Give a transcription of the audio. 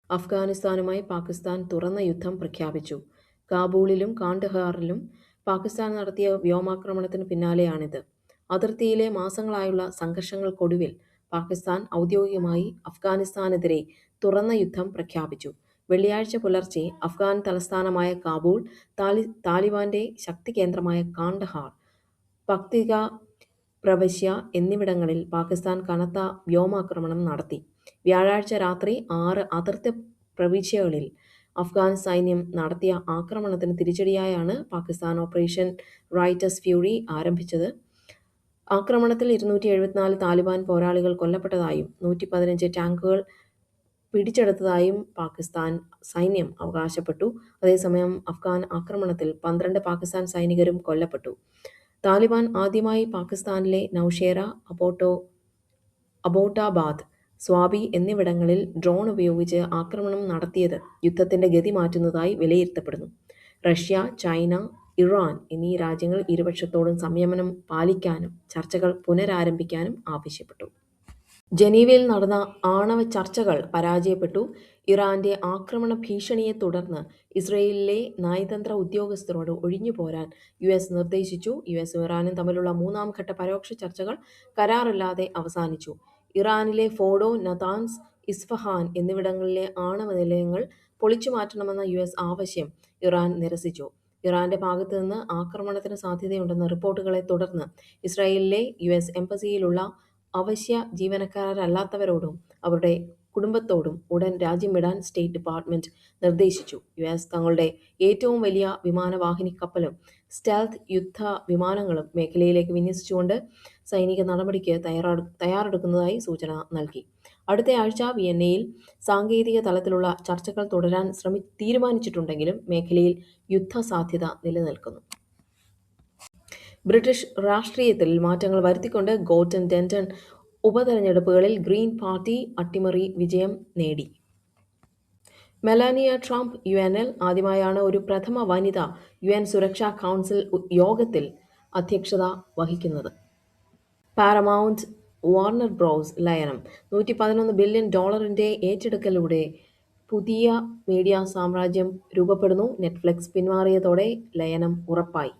അഫ്ഗാനിസ്ഥാനുമായി പാകിസ്ഥാൻ തുറന്ന യുദ്ധം പ്രഖ്യാപിച്ചു. കാബൂളിലും കാണ്ഡഹാറിലും പാകിസ്ഥാൻ നടത്തിയ വ്യോമാക്രമണത്തിന് പിന്നാലെയാണിത്. അതിർത്തിയിലെ മാസങ്ങളായുള്ള സംഘർഷങ്ങൾക്കൊടുവിൽ പാകിസ്ഥാൻ ഔദ്യോഗികമായി അഫ്ഗാനിസ്ഥാനെതിരെ തുറന്ന യുദ്ധം പ്രഖ്യാപിച്ചു. വെള്ളിയാഴ്ച പുലർച്ചെ അഫ്ഗാൻ തലസ്ഥാനമായ കാബൂൾ, താലിബാന്റെ ശക്തികേന്ദ്രമായ കാണ്ഡഹാർ, പക്തിക പ്രവിശ്യ എന്നിവിടങ്ങളിൽ പാകിസ്ഥാൻ കനത്ത വ്യോമാക്രമണം നടത്തി. വ്യാഴാഴ്ച രാത്രി 6 അതിർത്തി പ്രവിശ്യകളിൽ അഫ്ഗാൻ സൈന്യം നടത്തിയ ആക്രമണത്തിന് തിരിച്ചടിയായാണ് പാകിസ്ഥാൻ ഓപ്പറേഷൻ റൈറ്റസ് ഫ്യൂറി ആരംഭിച്ചത്. ആക്രമണത്തിൽ 274 താലിബാൻ പോരാളികൾ കൊല്ലപ്പെട്ടതായും 115 ടാങ്കുകൾ പിടിച്ചെടുത്തതായും പാകിസ്ഥാൻ സൈന്യം അവകാശപ്പെട്ടു. അതേസമയം അഫ്ഗാൻ ആക്രമണത്തിൽ 12 പാകിസ്ഥാൻ സൈനികരും കൊല്ലപ്പെട്ടു. താലിബാൻ ആദ്യമായി പാകിസ്ഥാനിലെ നൗഷേര, അബോട്ടാബാദ്, സ്വാബി എന്നിവിടങ്ങളിൽ ഡ്രോൺ ഉപയോഗിച്ച് ആക്രമണം നടത്തിയത് യുദ്ധത്തിന്റെ ഗതി മാറ്റുന്നതായി വിലയിരുത്തപ്പെടുന്നു. റഷ്യ, ചൈന, ഇറാൻ എന്നീ രാജ്യങ്ങൾ ഇരുപക്ഷത്തോടും സംയമനം പാലിക്കാനും ചർച്ചകൾ പുനരാരംഭിക്കാനും ആവശ്യപ്പെട്ടു. ജനീവയിൽ നടന്ന ആണവ ചർച്ചകൾ പരാജയപ്പെട്ടു. ഇറാന്റെ ആക്രമണ ഭീഷണിയെ തുടർന്ന് ഇസ്രയേലിലെ നയതന്ത്ര ഉദ്യോഗസ്ഥരോട് ഒഴിഞ്ഞുപോരാൻ യുഎസ് നിർദ്ദേശിച്ചു. യുഎസും ഇറാനും തമ്മിലുള്ള 3ാം ഘട്ട പരോക്ഷ ചർച്ചകൾ കരാറില്ലാതെ അവസാനിച്ചു. ഇറാനിലെ ഫോഡോ, നതാൻസ്, ഇസ്ഫഹാൻ എന്നിവിടങ്ങളിലെ ആണവ നിലയങ്ങൾ പൊളിച്ചുമാറ്റണമെന്ന യുഎസ് ആവശ്യം ഇറാൻ നിരസിച്ചു. ഇറാന്റെ ഭാഗത്തു നിന്ന് ആക്രമണത്തിന് സാധ്യതയുണ്ടെന്ന റിപ്പോർട്ടുകളെ തുടർന്ന് ഇസ്രായേലിലെ യുഎസ് എംബസിയിലുള്ള അവശ്യ ജീവനക്കാരല്ലാത്തവരോടും അവരുടെ കുടുംബത്തോടും ഉടൻ രാജ്യം വിടാൻ സ്റ്റേറ്റ് ഡിപ്പാർട്ട്മെന്റ് നിർദ്ദേശിച്ചു. യുഎസ് തങ്ങളുടെ ഏറ്റവും വലിയ വിമാനവാഹിനി കപ്പലും സ്റ്റെൽത്ത് യുദ്ധ വിമാനങ്ങളും മേഖലയിലേക്ക് വിന്യസിച്ചുകൊണ്ട് സൈനിക നടപടിക്ക് തയ്യാറെടുക്കുന്നതായി സൂചന നൽകി. അടുത്തയാഴ്ച വിയന്നയിൽ സാങ്കേതിക തലത്തിലുള്ള ചർച്ചകൾ തുടരാൻ തീരുമാനിച്ചിട്ടുണ്ടെങ്കിലും മേഖലയിൽ യുദ്ധസാധ്യത നിലനിൽക്കുന്നു. ബ്രിട്ടീഷ് രാഷ്ട്രീയത്തിൽ മാറ്റങ്ങൾ വരുത്തിക്കൊണ്ട് ഗോർഡൻ ഡെന്റൺ ഉപതെരഞ്ഞെടുപ്പുകളിൽ ഗ്രീൻ പാർട്ടി അട്ടിമറി വിജയം നേടി. മെലാനിയ ട്രംപ് യുഎനിൽ ആദ്യമായാണ് ഒരു പ്രഥമ വനിത യുഎൻ സുരക്ഷാ കൗൺസിൽ യോഗത്തിൽ അധ്യക്ഷത വഹിക്കുന്നത്. പാരമൗണ്ട്, വാർണർ ബ്രോസ് ലയനം $111 ബില്യൺ ഏറ്റെടുക്കലിലൂടെ പുതിയ മീഡിയ സാമ്രാജ്യം രൂപപ്പെടുന്നു. നെറ്റ്ഫ്ലിക്സ് പിന്മാറിയതോടെ ലയനം ഉറപ്പായി.